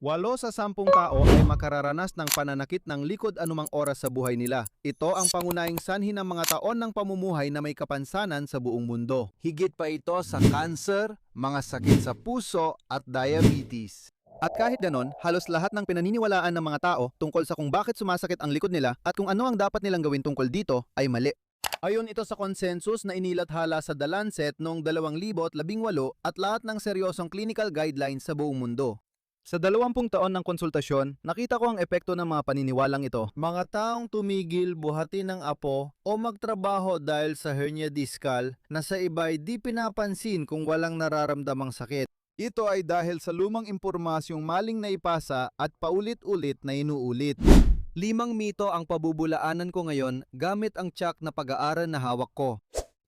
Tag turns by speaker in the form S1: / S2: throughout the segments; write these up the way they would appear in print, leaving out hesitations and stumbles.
S1: 8 sa 10 tao ay makararanas ng pananakit ng likod anumang oras sa buhay nila. Ito ang pangunahing sanhi ng mga taon ng pamumuhay na may kapansanan sa buong mundo. Higit pa ito sa cancer, mga sakit sa puso at diabetes. At kahit ganon, halos lahat ng pinaniniwalaan ng mga tao tungkol sa kung bakit sumasakit ang likod nila at kung ano ang dapat nilang gawin tungkol dito ay mali. Ayon ito sa consensus na inilathala sa The Lancet noong 2018 at lahat ng seryosong clinical guidelines sa buong mundo. Sa 20 taon ng konsultasyon, nakita ko ang epekto ng mga paniniwalang ito. Mga taong tumigil buhati ng apo o magtrabaho dahil sa hernia discal na sa iba'y di pinapansin kung walang nararamdamang sakit. Ito ay dahil sa lumang impormasyong maling naipasa at paulit-ulit na inuulit. 5 mito ang pabubulaanan ko ngayon gamit ang tiyak na pag-aaral na hawak ko.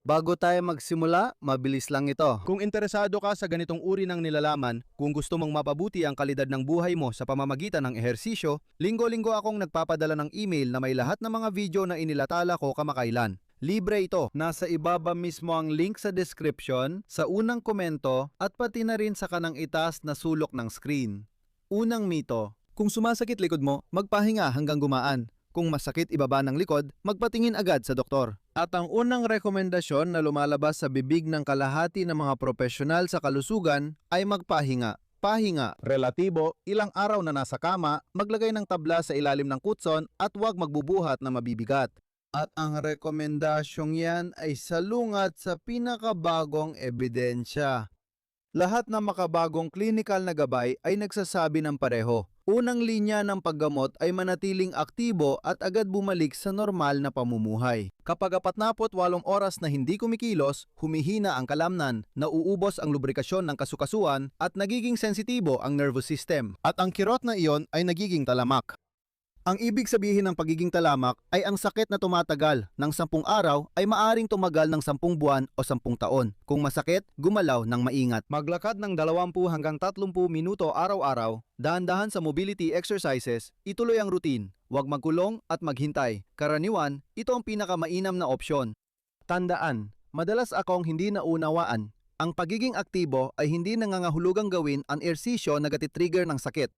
S1: Bago tayo magsimula, mabilis lang ito. Kung interesado ka sa ganitong uri ng nilalaman, kung gusto mong mapabuti ang kalidad ng buhay mo sa pamamagitan ng ehersisyo, linggo-linggo akong nagpapadala ng email na may lahat ng mga video na inilathala ko kamakailan. Libre ito. Nasa ibaba mismo ang link sa description, sa unang komento, at pati na rin sa kanang itaas na sulok ng screen. Unang mito, kung sumasakit likod mo, magpahinga hanggang gumaan. Kung masakit ibaba ng likod, magpatingin agad sa doktor. At ang unang rekomendasyon na lumalabas sa bibig ng kalahati ng mga profesional sa kalusugan ay magpahinga. Pahinga, relatibo, ilang araw na nasa kama, maglagay ng tabla sa ilalim ng kutson at huwag magbubuhat na mabibigat. At ang rekomendasyong yan ay salungat sa pinakabagong ebidensya. Lahat ng makabagong clinical na gabay ay nagsasabi ng pareho. Unang linya ng paggamot ay manatiling aktibo at agad bumalik sa normal na pamumuhay. Kapag 48 oras na hindi kumikilos, humihina ang kalamnan, nauubos ang lubrikasyon ng kasukasuan at nagiging sensitibo ang nervous system. At ang kirot na iyon ay nagiging talamak. Ang ibig sabihin ng pagiging talamak ay ang sakit na tumatagal ng 10 araw ay maaring tumagal ng 10 buwan o 10 taon. Kung masakit, gumalaw ng maingat. Maglakad ng 20 hanggang 30 minuto araw-araw, dahan-dahan sa mobility exercises, ituloy ang routine. Huwag magkulong at maghintay. Karaniwan, ito ang pinakamainam na opsyon. Tandaan, madalas akong hindi naunawaan. Ang pagiging aktibo ay hindi nangangahulugang gawin ang ehersisyo na gati-trigger ng sakit.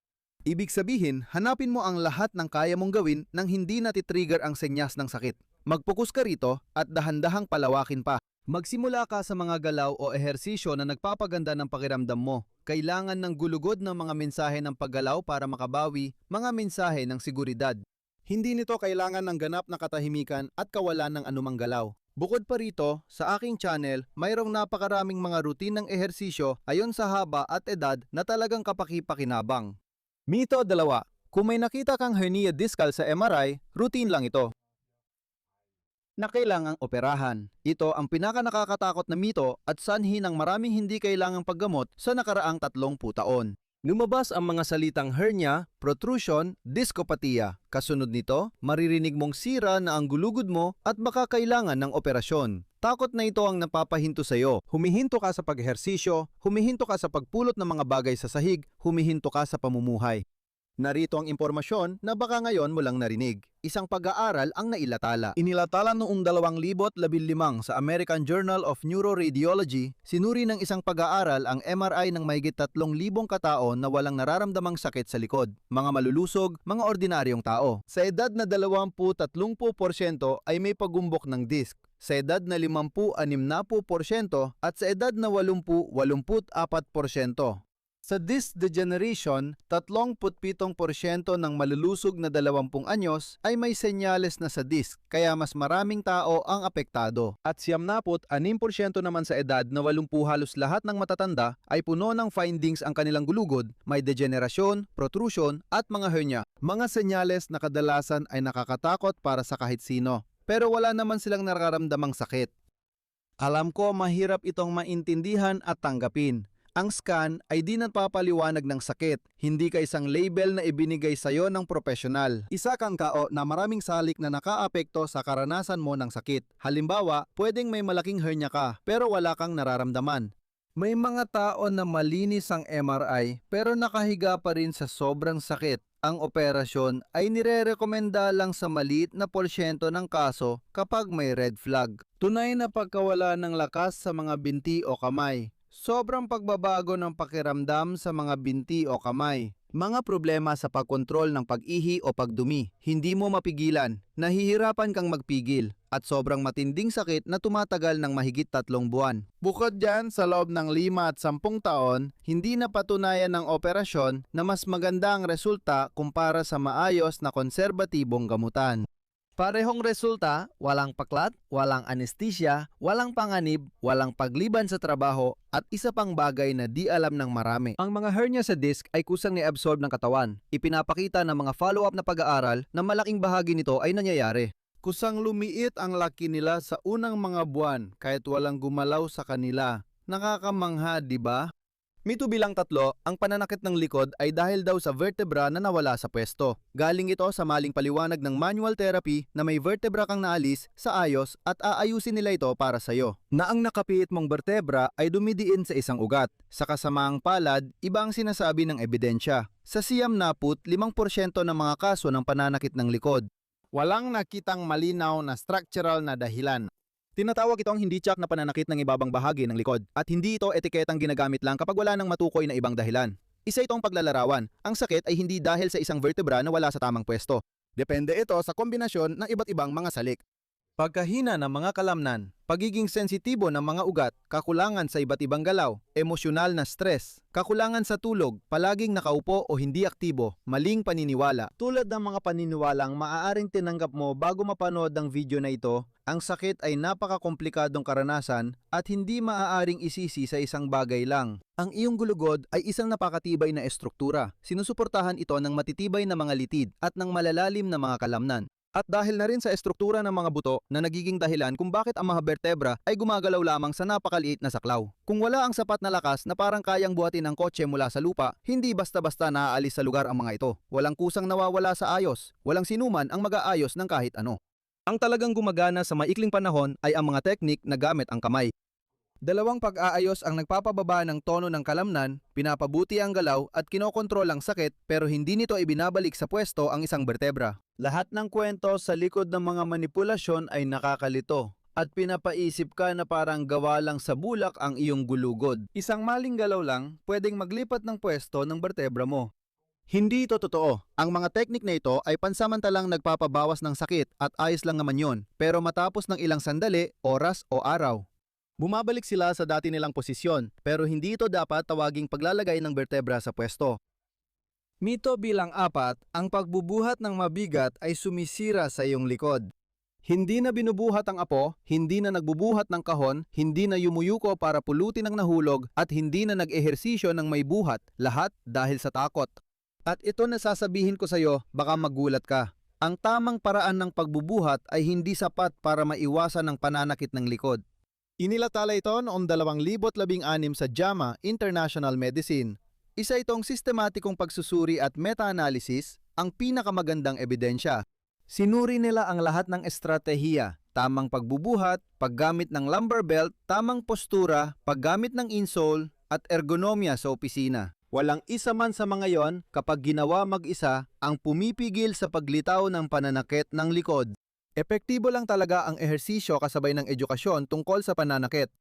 S1: Ibig sabihin, hanapin mo ang lahat ng kaya mong gawin nang hindi natitrigger ang senyas ng sakit. Mag-focus ka rito at dahan-dahang palawakin pa. Magsimula ka sa mga galaw o ehersisyo na nagpapaganda ng pakiramdam mo. Kailangan ng gulugod ng mga mensahe ng paggalaw para makabawi, mga mensahe ng seguridad. Hindi nito kailangan ng ganap na katahimikan at kawalan ng anumang galaw. Bukod pa rito, sa aking channel, mayroong napakaraming mga routine ng ehersisyo ayon sa haba at edad na talagang kapaki-pakinabang. Mito 2. Kung may nakita kang hernia discal sa MRI, routine lang ito na kailangang operahan. Ito ang pinaka-nakakatakot na mito at sanhi ng maraming hindi kailangang paggamot sa nakaraang 30 taon. Lumabas ang mga salitang hernia, protrusion, discopatia. Kasunod nito, maririnig mong sira na ang gulugod mo at baka kailangan ng operasyon. Takot na ito ang napapahinto sa iyo. Humihinto ka sa pag-ehersisyo, humihinto ka sa pagpulot ng mga bagay sa sahig, humihinto ka sa pamumuhay. Narito ang impormasyon na baka ngayon mo lang narinig. Isang pag-aaral ang nailatala. Inilatala noong 2015 sa American Journal of Neuroradiology, sinuri ng isang pag-aaral ang MRI ng mahigit 3,000 katao na walang nararamdamang sakit sa likod. Mga malulusog, mga ordinaryong tao. Sa edad na 20-30% ay may pagumbok ng disc. Sa edad na 50-60% at sa edad na 80-84%. Sa disc degeneration, 37% ng malulusog na 20 anyos ay may senyales na sa disc, kaya mas maraming tao ang apektado. At 76% naman sa edad na 80 halos lahat ng matatanda ay puno ng findings ang kanilang gulugod, may degenerasyon, protrusion at mga hernia. Mga senyales na kadalasan ay nakakatakot para sa kahit sino, pero wala naman silang nararamdamang sakit. Alam ko mahirap itong maintindihan at tanggapin. Ang scan ay di nagpapaliwanag ng sakit, hindi ka isang label na ibinigay sa iyo ng profesional. Isa kang tao na maraming salik na nakaapekto sa karanasan mo ng sakit. Halimbawa, pwedeng may malaking hernia ka pero wala kang nararamdaman. May mga tao na malinis ang MRI pero nakahiga pa rin sa sobrang sakit. Ang operasyon ay nirerekomenda lang sa maliit na porsyento ng kaso kapag may red flag. Tunay na pagkawala ng lakas sa mga binti o kamay. Sobrang pagbabago ng pakiramdam sa mga binti o kamay. Mga problema sa pagkontrol ng pag-ihi o pagdumi, hindi mo mapigilan, nahihirapan kang magpigil, at sobrang matinding sakit na tumatagal ng mahigit 3 buwan. Bukod dyan, sa loob ng 5 at 10 taon, hindi napatunayan ng operasyon na mas maganda ang resulta kumpara sa maayos na konserbatibong gamutan. Parehong resulta, walang paklat, walang anesthesia, walang panganib, walang pagliban sa trabaho, at isa pang bagay na di alam ng marami. Ang mga hernia sa disc ay kusang ni-absorb ng katawan. Ipinapakita ng mga follow-up na pag-aaral na malaking bahagi nito ay nangyayari. Kusang lumiit ang laki nila sa unang mga buwan kahit walang gumalaw sa kanila. Nakakamangha, di ba? Mito bilang 3, ang pananakit ng likod ay dahil daw sa vertebra na nawala sa pwesto. Galing ito sa maling paliwanag ng manual therapy na may vertebra kang naalis sa ayos at aayusin nila ito para sa'yo. Na ang nakapiit mong vertebra ay dumidiin sa isang ugat. Sa kasamaang palad, iba ang sinasabi ng ebidensya. Sa siyam na 5% ng mga kaso ng pananakit ng likod, walang nakitang malinaw na structural na dahilan. Tinatawag itong hindi tiyak na pananakit ng ibabang bahagi ng likod at hindi ito etiketang ginagamit lang kapag wala ng matukoy na ibang dahilan. Isa itong paglalarawan. Ang sakit ay hindi dahil sa isang vertebra na wala sa tamang pwesto. Depende ito sa kombinasyon ng iba't ibang mga salik. Pagkahina ng mga kalamnan, pagiging sensitibo ng mga ugat, kakulangan sa iba't ibang galaw, emosyonal na stress, kakulangan sa tulog, palaging nakaupo o hindi aktibo, maling paniniwala. Tulad ng mga paniniwalang maaaring tinanggap mo bago mapanood ang video na ito, ang sakit ay napakakomplikadong karanasan at hindi maaaring isisi sa isang bagay lang. Ang iyong gulugod ay isang napakatibay na estruktura. Sinusuportahan ito ng matitibay na mga litid at ng malalalim na mga kalamnan. At dahil na rin sa estruktura ng mga buto na nagiging dahilan kung bakit ang mga vertebra ay gumagalaw lamang sa napakaliit na saklaw. Kung wala ang sapat na lakas na parang kayang buhatin ng kotse mula sa lupa, hindi basta-basta naaalis sa lugar ang mga ito. Walang kusang nawawala sa ayos. Walang sinuman ang mag-aayos ng kahit ano. Ang talagang gumagana sa maikling panahon ay ang mga teknik na gamit ang kamay. Dalawang pag-aayos ang nagpapababa ng tono ng kalamnan, pinapabuti ang galaw at kinokontrol ang sakit pero hindi nito ibinabalik sa pwesto ang isang vertebra. Lahat ng kwento sa likod ng mga manipulasyon ay nakakalito at pinapaisip ka na parang gawa lang sa bulak ang iyong gulugod. Isang maling galaw lang pwedeng maglipat ng pwesto ng vertebra mo. Hindi ito totoo. Ang mga teknik na ito ay pansamantalang nagpapabawas ng sakit at ayos lang naman yon, pero matapos ng ilang sandali, oras o araw, bumabalik sila sa dati nilang posisyon, pero hindi ito dapat tawaging paglalagay ng vertebra sa pwesto. Mito bilang 4, ang pagbubuhat ng mabigat ay sumisira sa iyong likod. Hindi na binubuhat ang apo, hindi na nagbubuhat ng kahon, hindi na yumuyuko para pulutin ang nahulog, at hindi na nag-ehersisyo ng may buhat, lahat dahil sa takot. At ito na sasabihin ko sa iyo, baka magulat ka. Ang tamang paraan ng pagbubuhat ay hindi sapat para maiwasan ang pananakit ng likod. Inilatala ito noong 2016 sa JAMA International Medicine. Isa itong sistematikong pagsusuri at meta-analysis, ang pinakamagandang ebidensya. Sinuri nila ang lahat ng estratehiya, tamang pagbubuhat, paggamit ng lumbar belt, tamang postura, paggamit ng insole, at ergonomya sa opisina. Walang isa man sa mga yon kapag ginawa mag-isa ang pumipigil sa paglitaw ng pananakit ng likod. Epektibo lang talaga ang ehersisyo kasabay ng edukasyon tungkol sa pananakit.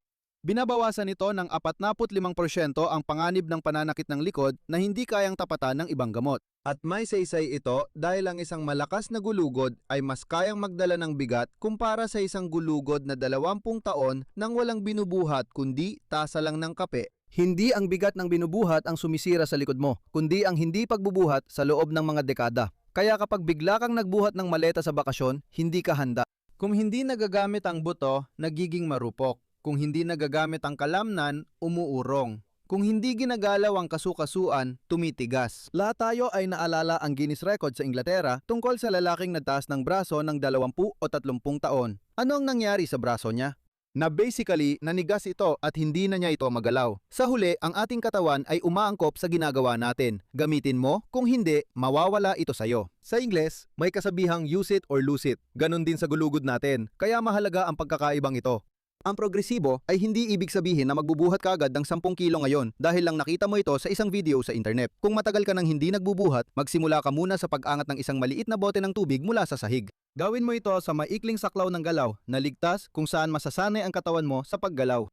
S1: Binabawasan nito ng 45% ang panganib ng pananakit ng likod na hindi kayang tapatan ng ibang gamot. At may saysay ito dahil ang isang malakas na gulugod ay mas kayang magdala ng bigat kumpara sa isang gulugod na 20 taon nang walang binubuhat kundi tasa lang ng kape. Hindi ang bigat ng binubuhat ang sumisira sa likod mo, kundi ang hindi pagbubuhat sa loob ng mga dekada. Kaya kapag bigla kang nagbuhat ng maleta sa bakasyon, hindi ka handa. Kung hindi nagagamit ang buto, nagiging marupok. Kung hindi nagagamit ang kalamnan, umuurong. Kung hindi ginagalaw ang kasukasuan, tumitigas. Lahat tayo ay naalala ang Guinness Record sa Inglaterra tungkol sa lalaking nagtaas ng braso ng 20 o 30 taon. Ano ang nangyari sa braso niya? Na basically, nanigas ito at hindi na niya ito magalaw. Sa huli, ang ating katawan ay umaangkop sa ginagawa natin. Gamitin mo, kung hindi, mawawala ito sa'yo. Sa Ingles, may kasabihang use it or lose it. Ganon din sa gulugod natin, kaya mahalaga ang pagkakaibang ito. Ang progresibo ay hindi ibig sabihin na magbubuhat ka agad ng 10 kilo ngayon dahil lang nakita mo ito sa isang video sa internet. Kung matagal ka nang hindi nagbubuhat, magsimula ka muna sa pag-angat ng isang maliit na bote ng tubig mula sa sahig. Gawin mo ito sa maikling saklaw ng galaw na ligtas kung saan masasanay ang katawan mo sa paggalaw.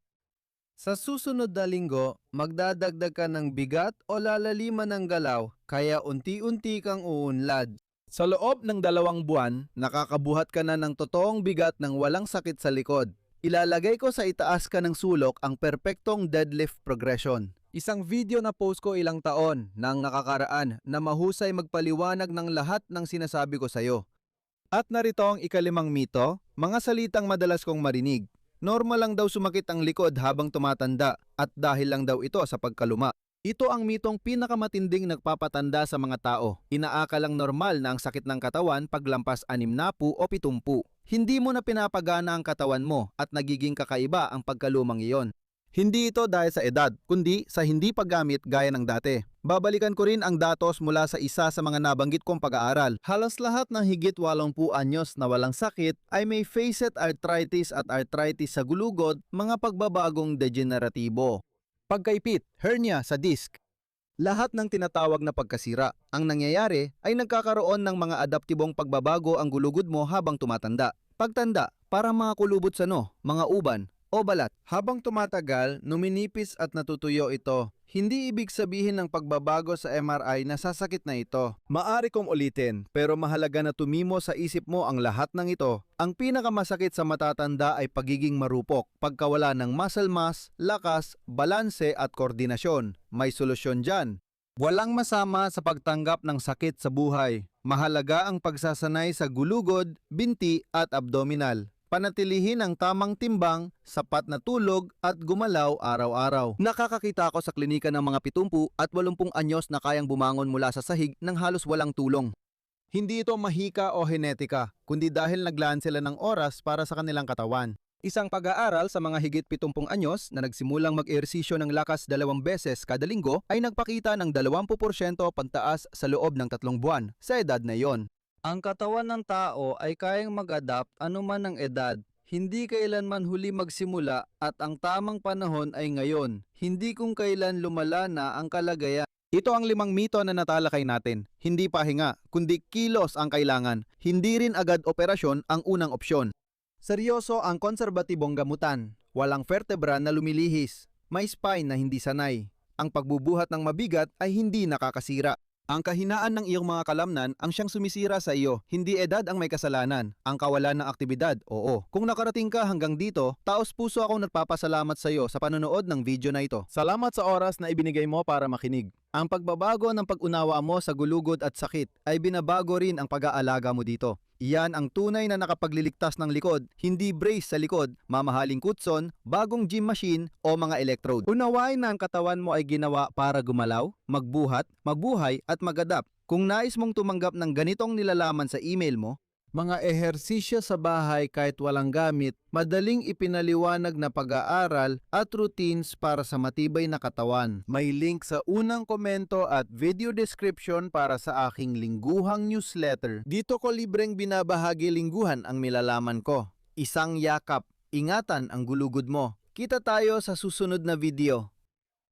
S1: Sa susunod na linggo, magdadagdag ka ng bigat o lalaliman ng galaw kaya unti-unti kang uunlad. Sa loob ng 2 buwan, nakakabuhat ka na ng totoong bigat ng walang sakit sa likod. Ilalagay ko sa itaas ka ng sulok ang perpektong deadlift progression. Isang video na post ko ilang taon nang nakakaraan na mahusay magpaliwanag ng lahat ng sinasabi ko sa'yo. At narito ang ika-5 mito, mga salitang madalas kong marinig. Normal lang daw sumakit ang likod habang tumatanda at dahil lang daw ito sa pagkaluma. Ito ang mitong pinakamatinding nagpapatanda sa mga tao. Inaakalang normal na ang sakit ng katawan paglampas 60 o 70. Hindi mo na pinapagana ang katawan mo at nagiging kakaiba ang pagkalumang iyon. Hindi ito dahil sa edad, kundi sa hindi paggamit gaya ng dati. Babalikan ko rin ang datos mula sa isa sa mga nabanggit kong pag-aaral. Halos lahat ng higit 80 anyos na walang sakit ay may facet arthritis at arthritis sa gulugod, mga pagbabagong degeneratibo. Pagkaipit, hernia sa disc. Lahat ng tinatawag na pagkasira. Ang nangyayari ay nagkakaroon ng mga adaptibong pagbabago ang gulugod mo habang tumatanda. Pagtanda, parang mga kulubot sa noo, mga uban, o balat. Habang tumatagal, numinipis at natutuyo ito. Hindi ibig sabihin ng pagbabago sa MRI na sasakit na ito. Maari kong ulitin, pero mahalaga na tumimo sa isip mo ang lahat ng ito. Ang pinakamasakit sa matatanda ay pagiging marupok, pagkawala ng muscle mass, lakas, balanse at koordinasyon. May solusyon dyan. Walang masama sa pagtanggap ng sakit sa buhay. Mahalaga ang pagsasanay sa gulugod, binti at abdominal. Panatilihin ang tamang timbang, sapat na tulog at gumalaw araw-araw. Nakakakita ako sa klinika ng mga 70 at 80 anyos na kayang bumangon mula sa sahig ng halos walang tulong. Hindi ito mahika o henetika, kundi dahil naglaan sila ng oras para sa kanilang katawan. Isang pag-aaral sa mga higit 70 anyos na nagsimulang mag-ehersisyo ng lakas 2 beses kada linggo ay nagpakita ng 20% pantaas sa loob ng 3 buwan sa edad na iyon. Ang katawan ng tao ay kayang mag-adapt anuman ang edad. Hindi kailanman huli magsimula at ang tamang panahon ay ngayon. Hindi kung kailan lumala na ang kalagayan. Ito ang 5 mito na natalakay natin. Hindi pahinga, kundi kilos ang kailangan. Hindi rin agad operasyon ang unang opsyon. Seryoso ang konserbatibong gamutan. Walang vertebra na lumilihis. May spine na hindi sanay. Ang pagbubuhat ng mabigat ay hindi nakakasira. Ang kahinaan ng iyong mga kalamnan ang siyang sumisira sa iyo. Hindi edad ang may kasalanan. Ang kawalan ng aktibidad, oo. Kung nakarating ka hanggang dito, taos puso akong nagpapasalamat sa iyo sa panonood ng video na ito. Salamat sa oras na ibinigay mo para makinig. Ang pagbabago ng pag-unawa mo sa gulugod at sakit ay binabago rin ang pag-aalaga mo dito. Iyan ang tunay na nakapagliligtas ng likod, hindi brace sa likod, mamahaling kutson, bagong gym machine o mga electrode. Unawain na ang katawan mo ay ginawa para gumalaw, magbuhat, magbuhay at mag-adapt. Kung nais mong tumanggap ng ganitong nilalaman sa email mo, mga ehersisyo sa bahay kahit walang gamit, madaling ipinaliwanag na pag-aaral at routines para sa matibay na katawan. May link sa unang komento at video description para sa aking lingguhang newsletter. Dito ko libreng binabahagi lingguhan ang nilalaman ko. Isang yakap, ingatan ang gulugod mo. Kita tayo sa susunod na video.